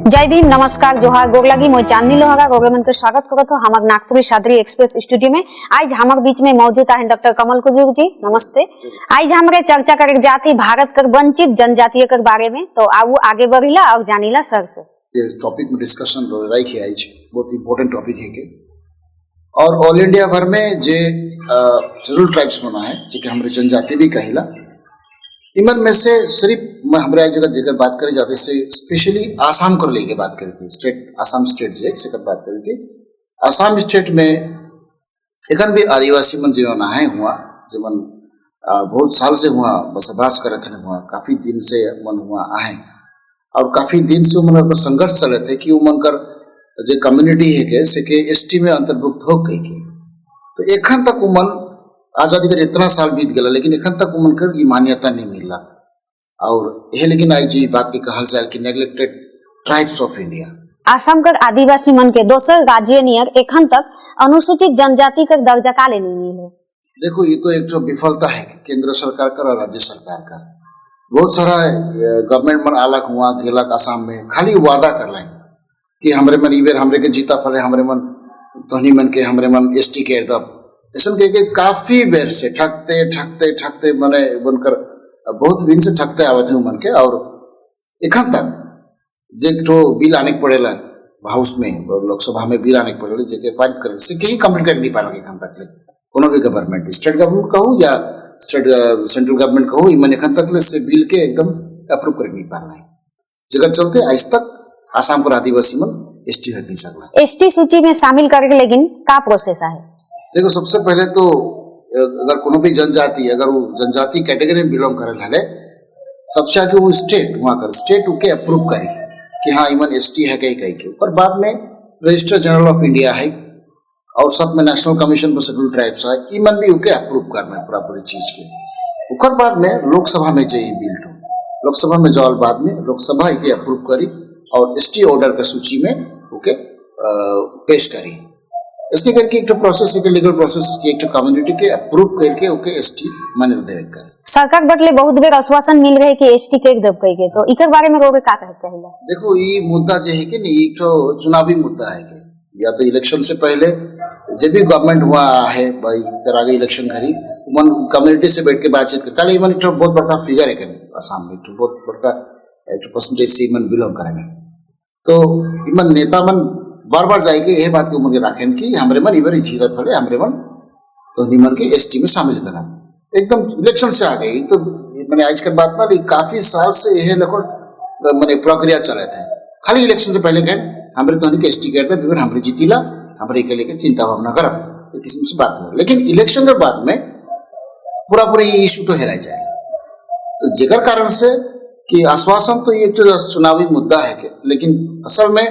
जय भीम, नमस्कार, जोहार, गोगलागी। मैं चांदनी लोहागा गोगलमन के स्वागत करत हो हमर नागपुरी शादरी एक्सप्रेस स्टूडियो में। आज हमर बीच में मौजूद है डॉक्टर कमल कुजूर जी। नमस्ते। आज हमरे चर्चा करे जाती भारत कर वंचित जनजातीय के बारे में, तो आओ आगे बढ़िला और जानिला सर से। ये टॉपिक में डिस्कशन राइख है आज बहुत इंपॉर्टेंट टॉपिक है के और ऑल इंडिया भर में जे शेड्यूल ट्राइब्स बना है जेके हमरे जनजाति भी कहिला इमन में से सिर्फ मैं हमारे आज जगह बात करी जाती से स्पेशली आसाम को लेके बात करी थी। स्टेट आसाम स्टेट जो एक से बात करी थी। आसाम स्टेट में एकन भी आदिवासी मन जीवन है हुआ जीवन बहुत साल से हुआ बसबास करे थे हुआ काफी दिन से मन हुआ आहे और काफी दिन से उमन संघर्ष चले थे कि उमन कर जो कम्युनिटी है के से के एसटी में अंतर्भुक्त हो गई के तो एखन तक उमन आजादी के इतना साल बीत गया लेकिन एखन तक उमन कर ये मान्यता नहीं मिला और यह लेकिन आई जी बात की कहल जाए कि neglected tribes of India Assam कर आदिवासी मन के दोसर राज्य नियर एखन तक अनुसूचित जनजाति का दर्जा काले नहीं मिले। देखो ये तो एक जो विफलता है केंद्र सरकार का और राज्य सरकार का। बहुत सारा गवर्नमेंट मन अलग हुआ गेलक आसाम में खाली वादा कर रहे कि हमरे मन इबेर हमरे के जीता फले हमरे मन तोहनी मन के हमरे मन एसटी के दब ऐसा के काफी बेर से ठगते ठगते ठगते मने बनकर बहुत दिन से ठगते आवे थे मन के और एखन तक जे तो बिल आने पड़ेला हाउस में लोकसभा में बिल आने पड़ेला जेके पारित करे से के ही कंप्लीट कर नहीं पाला एखन तक ले कोनो भी गवर्नमेंट स्टेट गवर्नमेंट कहूं या स्टेट सेंट्रल गवर्नमेंट कहूं इमन एखन तक ले से बिल के एकदम अप्रूव कर नहीं पाला है जगह चलते आज तक आसाम को आदिवासी मन एसटी हो नहीं सकला। एसटी सूची में शामिल करे लेकिन का प्रोसेस है? देखो सबसे पहले तो अगर कोनो भी जनजाति अगर वो जनजाति कैटेगरी में बिलोंग करे लाले सबसे आगे वो स्टेट वहाँ कर स्टेट उके अप्रूव करी कि हाँ इमन एसटी है कहीं कहीं के और बाद में रजिस्टर जनरल ऑफ इंडिया है और साथ में national commission for schedule tribes है इमन भी उके अप्रूव करना है पूरा पूरी चीज के उकर बाद में लोकसभा में जाइए बिल तो लोकसभा में जाओ बाद में लोकसभा के अप्रूव करी और एसटी ऑर्डर के सूची में उके पेश करी इसलिए करके एक प्रोसेस एक लीगल प्रोसेस की एक कम्युनिटी के अप्रूव करके ओके एसटी मान्यता देवे कर सरकार बटले बहुत बेर आश्वासन मिल रहे कि एसटी के दब कई के तो इकर बारे में रोके का कहे चाहिए? देखो ये मुद्दा जो है कि नहीं एक तो चुनावी मुद्दा है कि या तो इलेक्शन से पहले जब भी गवर्नमेंट हुआ है भाई कर आगे इलेक्शन करी मन कम्युनिटी से बैठ के बातचीत कर कल इमन एक बहुत बड़ा फिगर है आसाम में बहुत बड़ा एक परसेंटेज से इमन बिलोंग करेंगे तो इमन नेता मन बार बार जाएगी यह बात के उम्र राखें कि हमरे मन इबर जीरा फले हमरे मन तो निमन के एसटी में शामिल करा एकदम इलेक्शन से आ गई तो मैंने आज के बात ना काफी साल से यह लोग मैंने प्रक्रिया चले थे खाली इलेक्शन से पहले कहें हमरे तो के एसटी कहते फिर हमरे जीतीला हमरे के लेके चिंता भावना करब किसी से बात हो लेकिन इलेक्शन के बाद में पूरा पूरा ये इशू तो हेरा जाएगा तो जेकर कारण से कि आश्वासन तो ये चुनावी मुद्दा है कि लेकिन असल में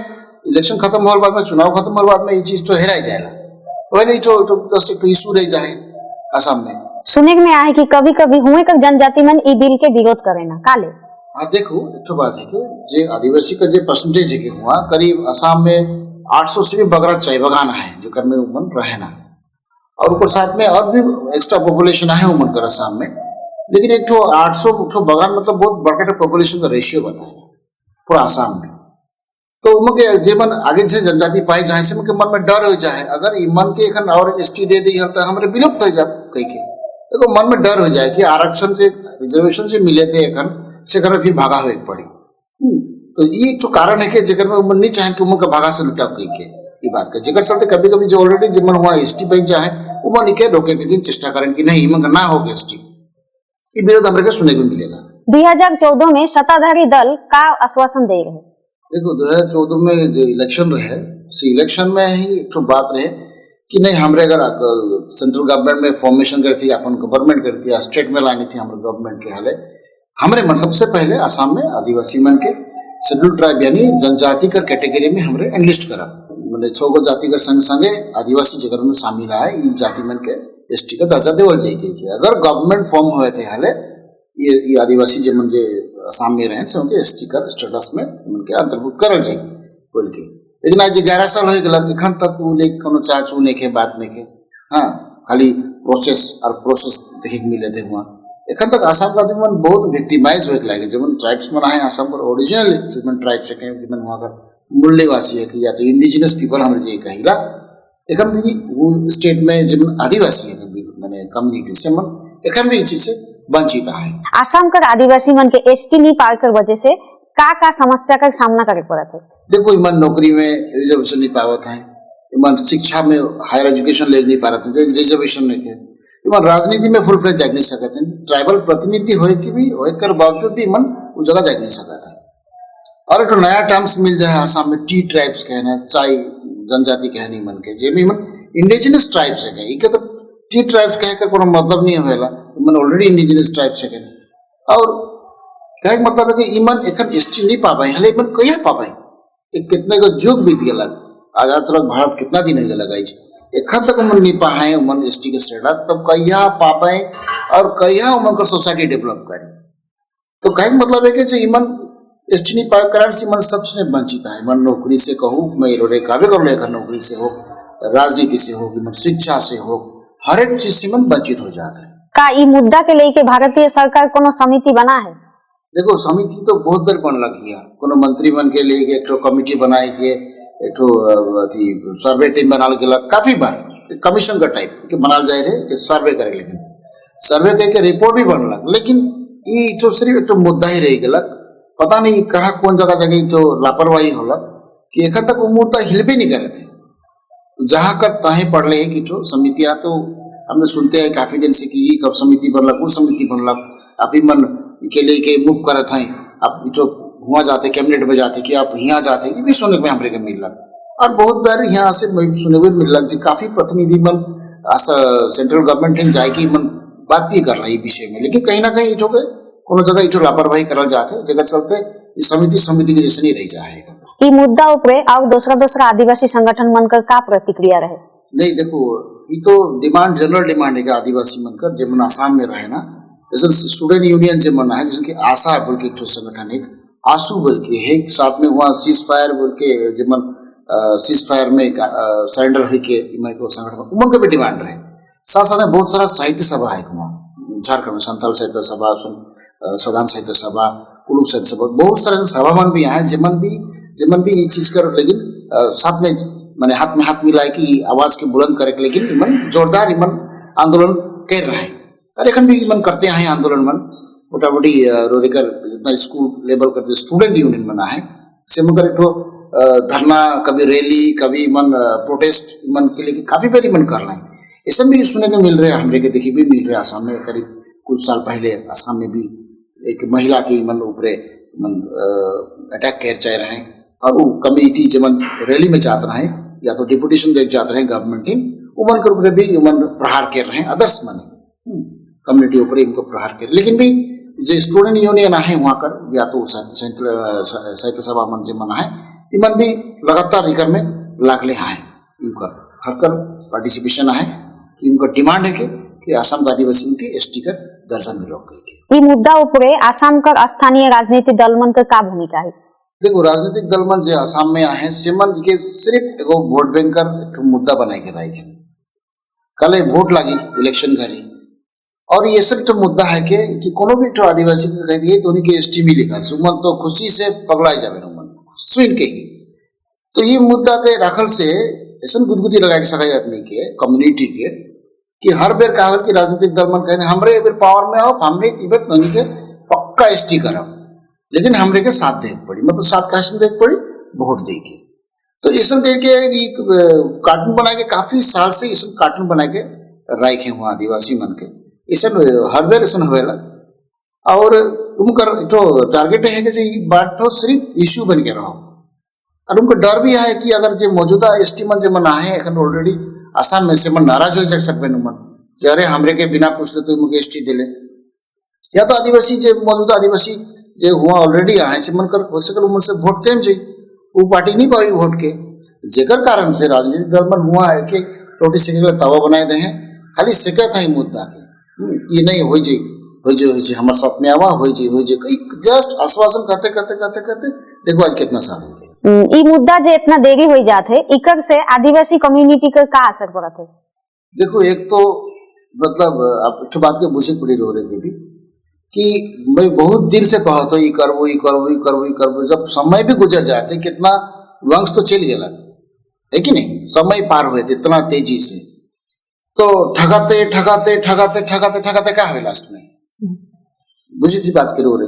इलेक्शन खत्म होने बाद में चुनाव खत्म होने बाद में ये चीज तो हेरा जाएगा पहले तो जस्ट एक इशू रह जाए आसाम में। सुनने में आया कि कभी कभी हुए का जनजाति मन ई बिल के विरोध करे ना काले। हाँ देखो एक बात है कि जे आदिवासी का जो परसेंटेज है कि हुआ करीब आसाम में 800 से भी बगरा चाय बगान है जो कर में उमन रहे ना और ऊपर साथ में और भी एक्स्ट्रा पॉपुलेशन है उमन कर आसाम में लेकिन एक 800 बगान मतलब बहुत बड़ा पॉपुलेशन का रेशियो बताया पूरा आसाम में तो उनके जीवन आगे से जनजाति पाई जाए से उनके मन में डर हो जाए अगर मन के एखन और एसटी दे दी तो हमारे विलुप्त हो जाए कहीं के देखो मन में डर हो जाए कि आरक्षण से रिजर्वेशन से मिले थे एखन से घर फिर भागा हुए पड़ी तो ये तो कारण है कि जगह में उमन नहीं चाहे कि उमन का भागा से लुटा कहीं के ये बात का जिक्र चलते कभी कभी जो ऑलरेडी जिमन हुआ एसटी बन जाए उमन के रोके के चेष्टा करें कि नहीं इमन का ना हो एसटी ये विरोध हमारे सुनने को मिलेगा। 2014 में सत्ताधारी दल का आश्वासन दे रहे देखो 2014 में जो इलेक्शन रहे उसी इलेक्शन में ही एक तो बात रहे कि नहीं हमरे अगर सेंट्रल गवर्नमेंट में फॉर्मेशन करती अपन गवर्नमेंट करती स्टेट में लानी थी हमारे गवर्नमेंट के हाले हमरे मन सबसे पहले आसाम में आदिवासी मन के शेड्यूल ट्राइब यानी जनजाति का कैटेगरी में हमरे एनलिस्ट करा मतलब 6 गो जाति का संग संगे आदिवासी जगह में शामिल है इन जाति मन के एसटी का दर्जा देवल जाएगी अगर गवर्नमेंट फॉर्म हुए थे हाले ये आदिवासी जमन जे आसाम में रहे से उनके एसटी का स्टेटस में उनके अंतर्भुक्त करल जाए बोल के लेकिन आज 11 साल हो गया एखन तक वो ले कोनो चाचू नहीं के बात नहीं के हाँ खाली प्रोसेस और प्रोसेस देखे मिले थे वहाँ एखन तक आसाम का मन बहुत विक्टिमाइज होके लागे जब ट्राइब्स मन आए आसाम पर ओरिजिनल मन ट्राइब से कहीं कि मन वहाँ का मूल्यवासी है कि या तो इंडिजिनस पीपल हमारे जे कहिला एखन भी वो स्टेट में जब आदिवासी है मैंने कम्युनिटी से मन एखन भी इस चीज से वंचित है। आसाम का आदिवासी मन के एसटी नहीं पार कर वजह से का समस्या का सामना करे पड़ा थे। देखो ईमान नौकरी में रिजर्वेशन नहीं पावत है, ईमान शिक्षा में हायर एजुकेशन ले नहीं पा रहे थे रिजर्वेशन नहीं थे, ईमान राजनीति में फुल फ्लेज जाग नहीं सकते, ट्राइबल प्रतिनिधि होए कि भी होकर बावजूद भी ईमान उस जगह जाग नहीं सकता है। और एक नया टर्म्स मिल जाए आसाम में टी ट्राइब्स कहना चाय जनजाति कहनी मन के जे भी मन इंडिजिनस ट्राइब्स है इके तो टी ट्राइब्स कहकर कोनो मतलब नहीं होएला, ईमान ऑलरेडी इंडिजिनस ट्राइब्स है और कहे मतलब है कि ईमान एखन एसटी नहीं पा पाए हले ईमान कहिया पा पाए एक कितने को जुग बीत गया आजाद तक भारत कितना दिन हो गया एखन तक उमन नहीं पाए उमन एसटी के स्टेटस तब कहिया पा पाए और कहिया उमन का सोसाइटी डेवलप करे तो कहे मतलब है कि जो ईमान एसटी नहीं पाए कारण से ईमान सबसे वंचित है ईमान नौकरी से कहूँ मैं रोरे काबे कर लेकर नौकरी से हो राजनीति से हो ईमान शिक्षा से हो हर एक चीज से ईमान वंचित हो जाता है। का ई मुद्दा के लेके भारतीय सरकार कोनो समिति बना है? देखो समिति तो बहुत बार बन लगी है कोनो मंत्री बन के लिए एक कमिटी बनाए के एक सर्वे टीम बना के काफी बार कमीशन का टाइप के बनाल जाए रहे कि सर्वे करे लेकिन सर्वे करके रिपोर्ट भी बन लग लेकिन ये तो सिर्फ एक मुद्दा ही रह गया पता नहीं कहाँ कौन जगह जगह जो लापरवाही होला कि एखन तक वो मुद्दा हिलबे नहीं करे थे जहाँ कर तहें पढ़ ले कि जो समितियाँ तो हमने सुनते हैं काफी दिन से कि ये कब समिति बनलक वो समिति बनलक अभी मन के लिए के मूव करत हैं आप जो हुआ जाते कैबिनेट में जाते कि आप यहाँ जाते ये भी सुनने में हमरे के मिल लग और बहुत बार यहाँ से सुने हुए मिल लग जी काफी प्रतिनिधि मन सेंट्रल गवर्नमेंट जाएगी मन बात भी कर रही विषय में लेकिन कहीं ना कहीं इठो के कोनो जगह इठो लापरवाही करल जाते जगह चलते ये समिति के जैसे नहीं रह जाएगा। ये मुद्दा ऊपर और दूसरा आदिवासी संगठन मनकर का प्रतिक्रिया रहे? नहीं देखो ये तो डिमांड जनरल डिमांड है कि आदिवासी मनकर जब मन आसाम में रहे ना जैसे स्टूडेंट यूनियन से मना है जिसकी आशा बोल के एक संगठन एक आंसू बोल के है साथ में हुआ सीज फायर बोल के जब सीज फायर में सरेंडर हुई के संगठन उमन का भी डिमांड रहे साथ साथ में बहुत सारा साहित्य सभा है झारखंड में संथाल साहित्य सभा सदान साहित्य सभा कुलुक साहित्य सभा बहुत सारे सभा मन भी यहाँ जमन भी ये चीज कर लेकिन साथ में मैंने हाथ में हाथ मिलाए कि आवाज के बुलंद करे लेकिन इमन जोरदार इमन आंदोलन कर रहे हैं और एखन भी इमन करते हैं आंदोलन मन मोटा मोटी रोरेकर जितना स्कूल लेवल करते स्टूडेंट यूनियन बना है से मगर एक धरना कभी रैली कभी इमन प्रोटेस्ट इमन के लिए काफी बार इमन कर रहे हैं ऐसा भी सुनने को मिल रहे हैं हमरे के देखिए भी मिल रहे आसाम में करीब कुछ साल पहले आसाम में भी एक महिला के इमन ऊपर अटैक कर चाह रहे हैं और वो कम्युनिटी जब रैली में जाते रहे या तो डिपुटेशन देख जाते रहे गवर्नमेंट टीम उमन के ऊपर भी उमन प्रहार कर रहे हैं अदर्स माने कम्युनिटी ऊपर इनको प्रहार कर लेकिन भी जो स्टूडेंट यूनियन है वहाँ कर या तो साहित्य सभा मन से मना है इमन भी लगातार इकर में लागले हैं इनकर हर कर पार्टिसिपेशन है इनका डिमांड है कि आसाम आदिवासी के एसटी का दर्जा मिलो ये मुद्दा ऊपर आसाम का स्थानीय राजनीतिक दल मन का भूमिका है? देखो राजनीतिक दल मन जो आसाम में आए सेमन के सिर्फ एगो वोट बैंक कर मुद्दा बनाए के रहे कल वोट लगी इलेक्शन घरी और ये सब तो मुद्दा है कि कोनो भी तो आदिवासी को कह दिए तो उनके एसटी मिली कर सुमन तो खुशी से पगलाए जावे मन सुन के ही तो ये मुद्दा के राखल से ऐसा गुदगुदी लगा के सका आदमी के कम्युनिटी के कि हर बेर कहा कि राजनीतिक दल मन कहने हमरे बेर पावर में आओ हमरे तिब्बत ननी के पक्का एसटी करब लेकिन हमरे के साथ देख पड़ी मतलब साथ कैसे देख पड़ी वोट दे के तो ऐसा करके कार्टून बना के काफी साल से इस कार्टून बना के रखे हुआ आदिवासी मन के ऐसा हर बेर ऐसा होएला और उनका जो टारगेट है कि बात तो सिर्फ इश्यू बन के रहो और उनको डर भी है कि अगर जो मौजूदा एसटी मन जो मन आए ऑलरेडी आसाम में से मन नाराज हो जा सकते मन जरे हमरे के बिना पूछ ले तो मुझे एसटी दिले या तो आदिवासी जो मौजूदा आदिवासी जो हुआ ऑलरेडी आए से मन कर से वोट केम चाहिए वो पार्टी नहीं पाई वोट के जेकर कारण से राजनीतिक दल मन हुआ है कि रोटी सेके के तवा बनाए दे हैं खाली सेका था मुद्दा के ये नहीं हो जी हमारे साथ में आवा हो जी जस्ट आश्वासन करते देखो आज कितना साल हो गया ई मुद्दा जो इतना देरी हो जाते इकर से आदिवासी कम्युनिटी का क्या असर पड़ा थे? देखो एक तो मतलब आप एक बात के बुझे पड़ी रो रहे थे भी कि मैं बहुत दिन से कहा तो ये करबो ये करबो ये करबो ये करबो, जब समय भी गुजर जाते कितना वंश तो चल गया है कि नहीं, समय पार हुए थे इतना तेजी से, तो ठगाते ठगाते ठगाते ठगाते ठगाते क्या हुए लास्ट में बुझी सी बात करो रे।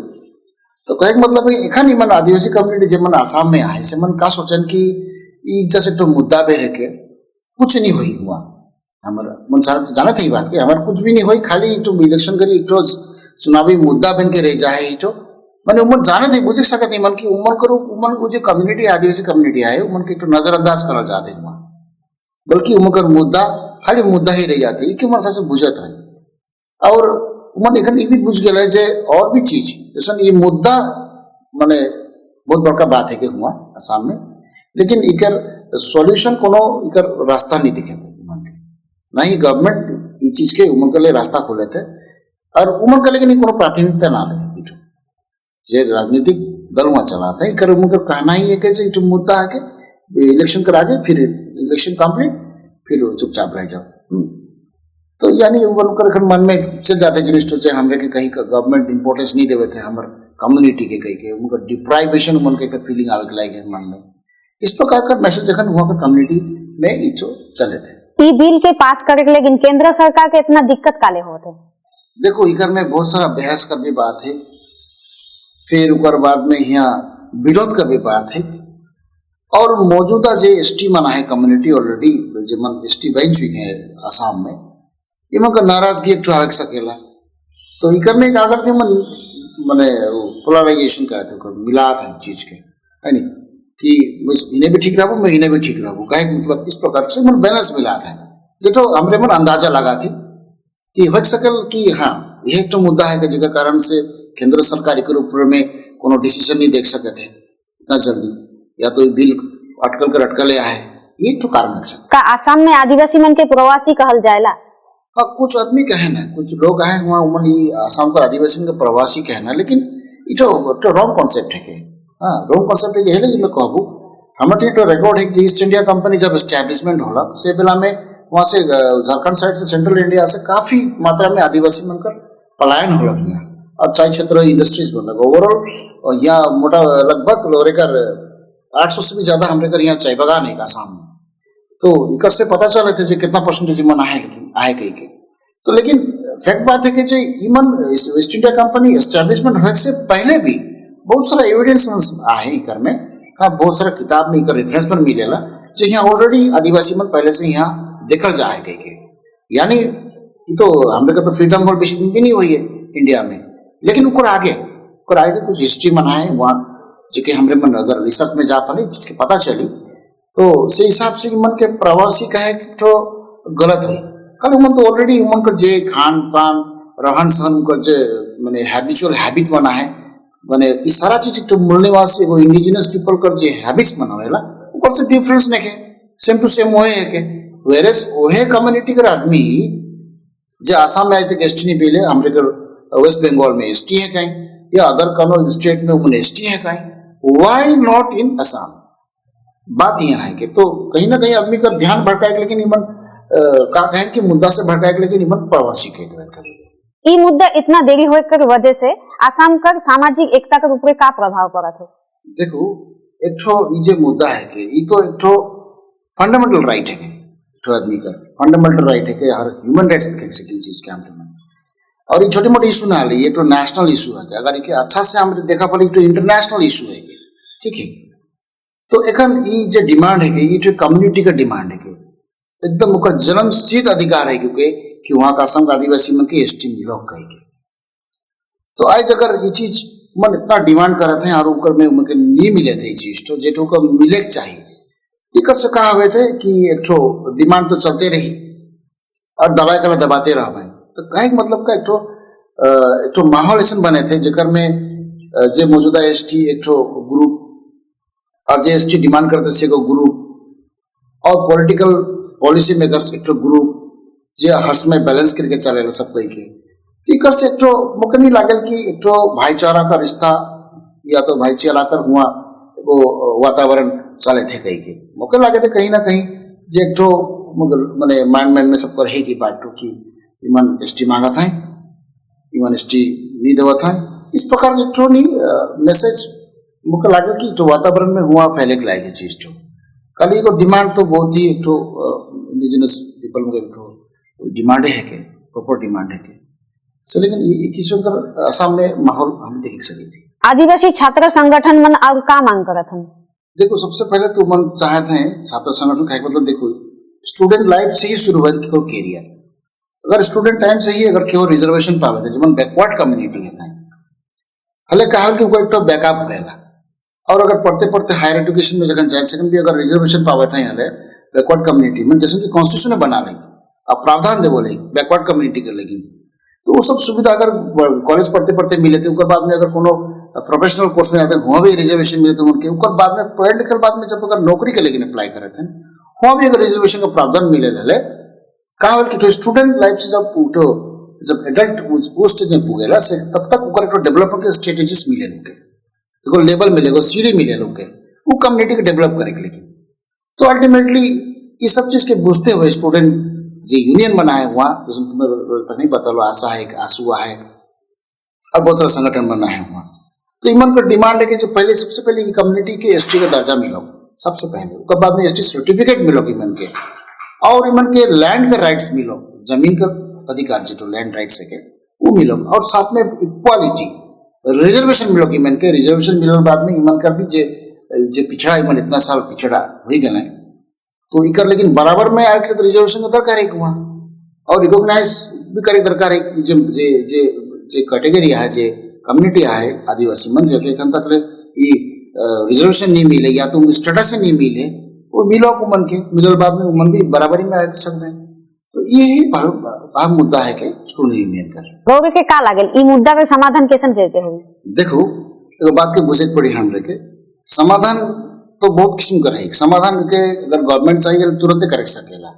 तो कहे मतलब एखन मन आदिवासी कम्युनिटी जब मन आसाम में आए से मन का सोचन कि ई जैसे तो मुद्दा पे रह के कुछ नहीं हुई हुआ हमारा मन सारा जाना था बात के हमारा कुछ भी नहीं हुई, खाली एक तो इलेक्शन करी एक तो चुनावी मुद्दा बन के रह जाए तो मैंने उमन जाने थे बुझे सकते थे मन की उमन करो उमन को जो कम्युनिटी आदिवासी कम्युनिटी आए उमन के तो नजरअंदाज करा जाते हैं वहाँ, बल्कि उमन का मुद्दा खाली मुद्दा ही रह जाते कि उमन से बुझत रहे और उमन एखन ये भी बुझ गया जे और भी चीज जैसे ये मुद्दा माने बहुत बड़का बात है कि हुआ आसाम में, लेकिन इकर सॉल्यूशन कोनो इकर रास्ता नहीं दिखे थे उमन के, ना ही गवर्नमेंट ये चीज के उमन के लिए रास्ता खोले थे और उमन के लेकिन कोनो प्राथमिकता ना ले जे राजनीतिक दल वहाँ चलाता है इकर उमन का कहना ही है कि जो मुद्दा है कि इलेक्शन करा के फिर इलेक्शन कंप्लीट फिर चुपचाप रह जाओ। तो यानी उनकर मन में चल जाते जिनिस्ट से हमरे के कहीं गवर्नमेंट इंपोर्टेंस नहीं देवे थे हमारे कम्युनिटी के कहीं के उनका डिप्राइवेशन मन के फीलिंग आवे के लायक है मन में, इस प्रकार का मैसेज जखन वहाँ के कम्युनिटी में इचो चले थे। ई बिल के पास करे के लेकिन केंद्र सरकार के इतना दिक्कत काले होते? देखो इकर में बहुत सारा बहस का भी बात है, फिर उकर बाद में यहाँ विरोध का भी बात है और मौजूदा जो एसटी मना है कम्युनिटी ऑलरेडी जो मन एसटी बन चुके हैं आसाम में इमन का नाराजगी एक आवे सकेला, तो इकर में अगर थे मन मैंने पोलराइजेशन करे थे मिला था चीज के है नहीं कि इन्हें भी ठीक रहूँ मैं इन्हें भी ठीक रहूँ कहे मतलब इस प्रकार से मन बैलेंस मिला था जो हमरे मन अंदाजा लगा थी कि हो सकल कि हाँ यह एक तो मुद्दा है कि जिसके कारण से केंद्र सरकार के ऊपर में कोनो डिसीजन नहीं देख सकते इतना जल्दी, या तो बिल अटकल कर अटकले आए ये तो कारण लग सकता। का आसाम में आदिवासी मन के प्रवासी कहल जाएला? हाँ कुछ आदमी कहना है, कुछ लोग आए वहाँ उमन आसाम का आदिवासी का प्रवासी कहना, लेकिन इतो रॉन्ग कॉन्सेप्ट है के, हाँ रॉन्ग कॉन्सेप्ट है कि हेले मैं कहूँ हमारे तो रिकॉर्ड है कि ईस्ट इंडिया कंपनी जब एस्टेब्लिशमेंट होला से बेला में वहाँ से झारखंड साइड से सेंट्रल इंडिया से काफी मात्रा में आदिवासी मनकर पलायन हो लगी है और चाय क्षेत्र इंडस्ट्रीज बन लगा ओवरऑल यहाँ मोटा लगभग लोरेकर 800 से भी ज्यादा हमारे घर यहाँ चाय बागान है आसाम में, तो इकर से पता चले थे जो कितना परसेंटेज ईमन आए लेकिन आए कहीं के, तो लेकिन फैक्ट बात है कि जो ईमन वेस्ट इंडिया कंपनी एस्टेब्लिशमेंट होने से पहले भी बहुत सारा एविडेंस आए इकर में, हाँ बहुत सारा किताब में इकर रेफरेंस पर मिलेला जो यहाँ ऑलरेडी आदिवासी मन पहले से यहाँ देखल जाए कहीं के, यानी ये तो हमारे का तो फ्रीडम होल बेसी दिन भी नहीं हुई है इंडिया में, लेकिन उकर आगे कुछ हिस्ट्री मनाए वहाँ जिसके हमारे मन अगर रिसर्च में जा पाए जिसके पता चली तो से हिसाब से मन के प्रवासी कहे तो गलत हुई कल मन तो ऑलरेडी मन कर जे खान पान रहन सहन कर जे मैंने हैबिचुअल हैबिट बना है मैंने इस सारा चीज तो मूल निवासी वो इंडिजिनस पीपल कर जे हैबिट्स बनावेला ऊपर से डिफरेंस नहीं है, सेम टू सेम वही है के वेरस ओहे कम्युनिटी का आदमी जो आसाम में आज तक एसटी नहीं पीले हमारे वेस्ट बंगाल में एसटी है कहीं या अदर कनो स्टेट में उन्हें एसटी है कहीं, व्हाई नॉट इन असम? बात यह है कि तो कहीं ना कहीं आदमी का ध्यान भटकाए लेकिन इमन का कहें कि मुद्दा से भटकाए लेकिन इमन प्रवासी के तरह करेगा। ये मुद्दा इतना देरी होए कर वजह से आसाम का सामाजिक एकता के ऊपर का प्रभाव पड़ा था? देखो एक ठो ये जो मुद्दा है कि ये तो एक ठो फंडामेंटल राइट है कि आदमी का फंडामेंटल राइट है कि हर ह्यूमन राइट्स के चीज के हम और ये छोटी मोटी इशू ना ले ये तो नेशनल इशू है, अगर ये अच्छा से हम देखा पड़े तो इंटरनेशनल इशू है, ठीक है। तो एखन ये जो डिमांड है ये तो कम्युनिटी का डिमांड है एकदम उनका जन्म सिद्ध अधिकार है क्योंकि कि वहाँ का असम का आदिवासी मन के एसटी मिलो कहेंगे, तो आज अगर ये चीज मन इतना डिमांड कर रहे थे और ऊपर में उनके नहीं मिले थे ये चीज तो जेठो को मिले चाहिए दिक्कत से कहा हुए थे कि एक ठो डिमांड तो चलते रही और दबाए कला दबाते रह भाई, तो कहे मतलब का एक ठो माहौल ऐसा बने थे जेकर में जे मौजूदा एसटी एक ठो ग्रुप और जे एसटी डिमांड करते से को ग्रुप और पॉलिटिकल पॉलिसी मेकर्स एक ठो ग्रुप जे हर समय बैलेंस करके चले सब कहीं के इकर से एक ठो मुझे नहीं लागल कि एक ठो भाईचारा का रिश्ता या तो भाईचारा कर हुआ वो वातावरण चले थे कहीं के मौके लगे थे कहीं ना कहीं जे एक ठो मैंने माइंड में सबको रहेगी बात की इमन एसटी मांगा था इमन एसटी भी देवत है इस प्रकार के तो नहीं मैसेज मुझे लगा कि तो वातावरण में हुआ फैले के लायक चीज तो कल को डिमांड तो बहुत ही तो इंडिजिनस पीपल में तो डिमांड है के प्रॉपर डिमांड है के सो लेकिन किस असम में माहौल हम देख सके थी आदिवासी छात्र संगठन मन अब का मांग करत हन। देखो सबसे पहले तो मन चाहते हैं छात्र संगठन का मतलब देखो स्टूडेंट लाइफ से ही शुरू हुआ कि कैरियर अगर स्टूडेंट टाइम से ही अगर केवल रिजर्वेशन पावे थे जब बैकवर्ड कम्युनिटी है हले कहा कि कोई तो बैकअप होगा और अगर पढ़ते पढ़ते हायर एजुकेशन में जगह जाए सेकंड भी अगर रिजर्वेशन पावे थे हले बैकवर्ड कम्युनिटी में जैसे कि कॉन्स्टिट्यूशन में बना रही अब प्रावधान दे बोले बैकवर्ड कम्युनिटी के लेकिन तो वो सब सुविधा अगर कॉलेज पढ़ते पढ़ते मिले थे उसके बाद में अगर कोनो प्रोफेशनल कोर्स में जाते वहाँ भी रिजर्वेशन मिले थे उनके ऊपर बाद में पढ़ लिखल बाद में जब अगर नौकरी के लेकिन अप्लाई करे थे वहाँ भी अगर रिजर्वेशन का प्रावधान मिले रहे कहा कि स्टूडेंट लाइफ से जब एडल्ट उस स्टेज में पुगेला से तब तक ऊपर एक डेवलपमेंट के स्ट्रेटेजीज मिले लोग के लेवल मिलेगा सीढ़ी मिले लोग के वो कम्युनिटी को डेवलप करेंगे लेकिन तो अल्टीमेटली ये सब चीज के बुझते हुए स्टूडेंट जो यूनियन बनाए हुआ तुम्हें नहीं पता लो आशा है आंसुआ है और बहुत सारा संगठन बना है हुआ तो इमन पर डिमांड है कि जो पहले सबसे पहले कम्युनिटी के एसटी का दर्जा मिलो सबसे पहले उसके बाद में एसटी सर्टिफिकेट मिलो इमन के और इमन के लैंड का राइट्स मिलो जमीन का अधिकार जो लैंड राइट्स है वो मिलो और साथ में इक्वालिटी रिजर्वेशन मिलो इमन के रिजर्वेशन मिलो बाद में इमन का भी जे पिछड़ा इमन इतना साल पिछड़ा हो गया तो इकर लेकिन बराबर में आके तो रिजर्वेशन का दरकार है वहाँ और रिकॉग्नाइज भी करे दरकार है जे जे जे जे कैटेगरी है जे कम्युनिटी है आदिवासी मन जो एखन तक ले रिजर्वेशन नहीं मिले या तो स्टेटस से नहीं मिले वो मिलो को मन के मिलल बाद में मन भी बराबरी में आ सकते हैं तो यही अहम मुद्दा है कि स्टूडेंट यूनियन कर गौरी के का लागल ई मुद्दा के समाधान कैसे करते हो। देखो एक बात के बुझे पड़ी हमरे के समाधान तो बहुत किस्म का रहेगा समाधान के अगर गवर्नमेंट चाहिए तुरंत कर सकेला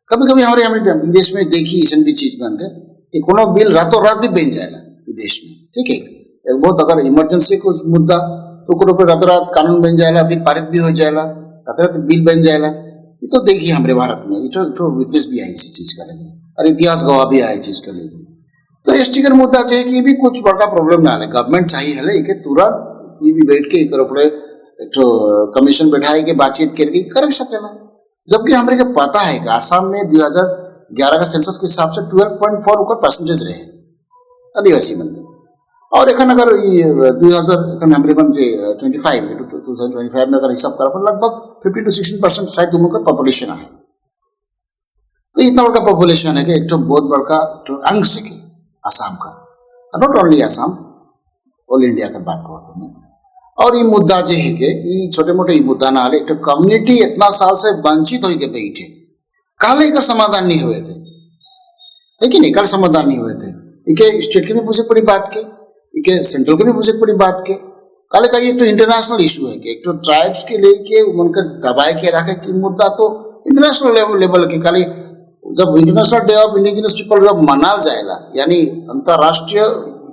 कभी कभी हमारे देश में देखी ऐसी भी चीज बन के कि कोनो बिल रातों रात भी बन जाएगा देश में ठीक है एक बहुत अगर इमरजेंसी को मुद्दा तो रातों रात कानून बन जाएगा फिर पारित भी हो जाएगा रात रात बिल बन जाएगा ये तो देखिए हमारे भारत में ये तो विटनेस भी आई इसी चीज का लेकिन और इतिहास गवाह भी आए चीज का लेकिन तो एसटी का मुद्दा चाहिए कि भी कुछ बड़ा प्रॉब्लम ना आए गवर्नमेंट चाहिए है कि तुरंत ये भी बैठ के तो कमीशन बैठाए के बातचीत करके कर सकेला जबकि हमारे को पता है कि आसाम में 2011 का सेंसस के हिसाब से 12.4 ऊपर परसेंटेज रहे आदिवासी मंदिर और एखन अगर 2025 में अगर हिसाब करा लगभग 15 to 16% शायद उनका पॉपुलेशन है तो इतना बड़ा पॉपुलेशन है कि एक तो बहुत बड़ा तो अंश है आसाम का not only Assam all India का बात करते हैं और ये मुद्दा जो है कि ये छोटे मोटे मुद्दा ना एक तो कम्युनिटी इतना साल से वंचित हो के बैठे काले का समाधान नहीं हुए थे है कि नहीं कल समाधान नहीं हुए थे इके स्टेट के भी पूछे पड़ी बात के इके सेंट्रल के भी पूछे पड़ी बात के काले का ये तो इंटरनेशनल इशू है कि एक तो ट्राइब्स के लेके उनका दबाए के रखे कि मुद्दा तो इंटरनेशनल लेवल के खाली जब international day of indigenous people जब मनाल जाएगा यानी अंतरराष्ट्रीय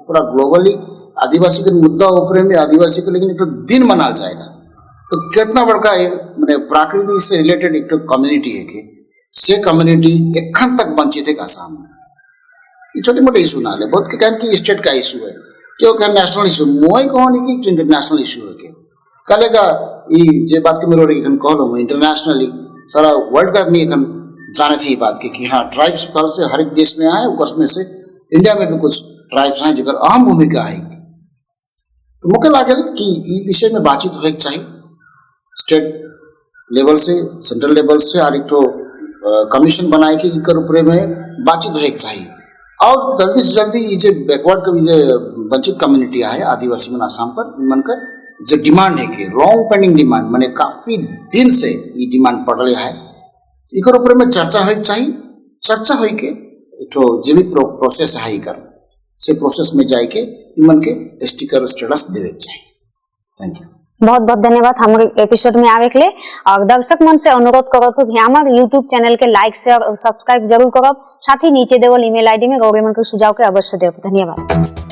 पूरा ग्लोबली आदिवासी के मुद्दा ऊपर में आदिवासी को लेकिन एक तो दिन मनाल जाएगा तो कितना बड़का मैंने प्राकृतिक से रिलेटेड एक तो कम्युनिटी है कि से कम्युनिटी एखन तक वंचित है आसाम में ये छोटे मोटे इशू ना ले बहुत कहन की स्टेट का इशू है क्यों कहन नेशनल इशू मोई कौन है कि इंटरनेशनल इशू है कि कलेगा ये जे बात के मेरे कह लो इंटरनेशनली सारा वर्ल्ड का आदमी एखन जाने थे ये बात की कि हाँ ट्राइब्स से हर एक देश में आए उसमें से इंडिया में भी कुछ ट्राइब्स हैं जिनका अहम भूमिका है तो मुझे लागल कि ये विषय में बातचीत हो चाहिए स्टेट लेवल से सेंट्रल लेवल से और एक तो कमीशन बनाए के इकर ऊपर में बातचीत हो चाहिए और जल्दी से जल्दी ये जो बैकवर्ड का जो वंचित कम्युनिटी है आदिवासी मन आसाम पर मन का जो डिमांड है कि लॉन्ग पेंडिंग डिमांड मैंने काफी दिन से ये डिमांड पड़ रहा है इकर ऊपर में चर्चा हो चाहिए चर्चा हो के तो जो भी प्रोसेस है इकर से प्रोसेस में जाए के इमन के स्टिकर स्टेटस देवे चाहिए। थैंक यू बहुत बहुत धन्यवाद हमारे एपिसोड में आवे के लिए और दर्शक मन से अनुरोध करो तो कि हमारे यूट्यूब चैनल के लाइक शेयर और सब्सक्राइब जरूर करो साथ ही नीचे देवल ईमेल आईडी में गौरी मन के सुझाव के अवश्य देव। धन्यवाद।